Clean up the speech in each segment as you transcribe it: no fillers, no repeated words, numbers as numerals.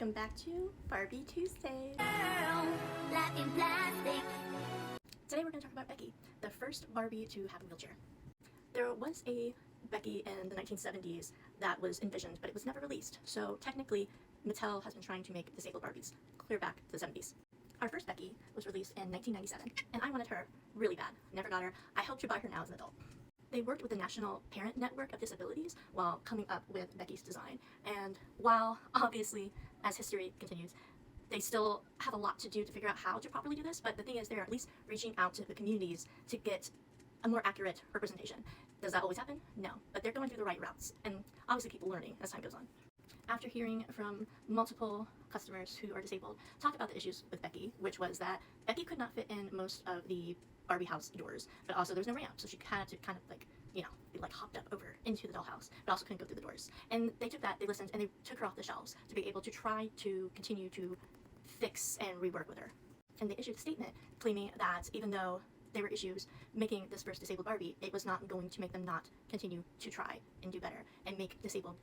Welcome back to Barbie Tuesday. Today we're going to talk about Becky, the first Barbie to have a wheelchair. There was a Becky in the 1970s that was envisioned, but it was never released. So technically, Mattel has been trying to make disabled Barbies clear back to the 70s. Our first Becky was released in 1997, and I wanted her really bad. Never got her. I hope to buy her now as an adult. They worked with the National Parent Network of Disabilities while coming up with Becky's design. And while, obviously, as history continues, they still have a lot to do to figure out how to properly do this, but the thing is they're at least reaching out to the communities to get a more accurate representation. Does that always happen? No, but they're going through the right routes, and obviously people learning as time goes on. After hearing from multiple customers who are disabled talk about the issues with Becky, which was that Becky could not fit in most of the Barbie house doors, but also there was no ramp, so she had to kind of like, be like hopped up over into the dollhouse, but also couldn't go through the doors. And they took that, they listened, and they took her off the shelves to be able to try to continue to fix and rework with her. And they issued a statement claiming that even though there were issues making this first disabled Barbie, it was not going to make them not continue to try and do better and make disabled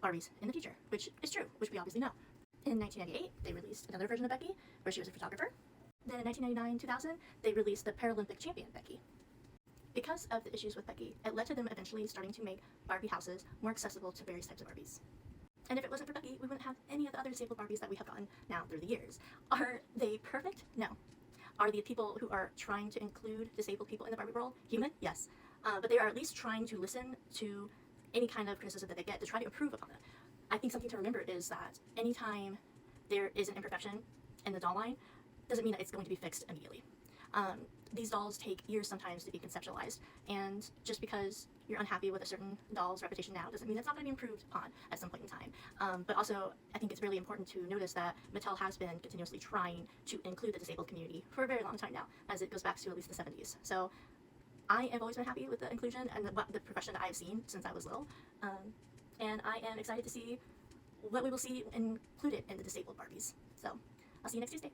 Barbies in the future, which is true, which we obviously know. In 1998, they released another version of Becky, where she was a photographer. Then in 1999-2000, they released the Paralympic champion Becky. Because of the issues with Becky, it led to them eventually starting to make Barbie houses more accessible to various types of Barbies. And if it wasn't for Becky, we wouldn't have any of the other disabled Barbies that we have gotten now through the years. Are they perfect? No. Are the people who are trying to include disabled people in the Barbie world human? Yes. But they are at least trying to listen to any kind of criticism that they get to try to improve upon it. I think something to remember is that anytime there is an imperfection in the doll line, doesn't mean that it's going to be fixed immediately. These dolls take years sometimes to be conceptualized, and just because you're unhappy with a certain doll's reputation now doesn't mean it's not going to be improved upon at some point in time. But also, I think it's really important to notice that Mattel has been continuously trying to include the disabled community for a very long time now, as it goes back to at least the 70s. So I have always been happy with the inclusion and the progression that I've seen since I was little, and I am excited to see what we will see included in the disabled Barbies. So I'll see you next Tuesday.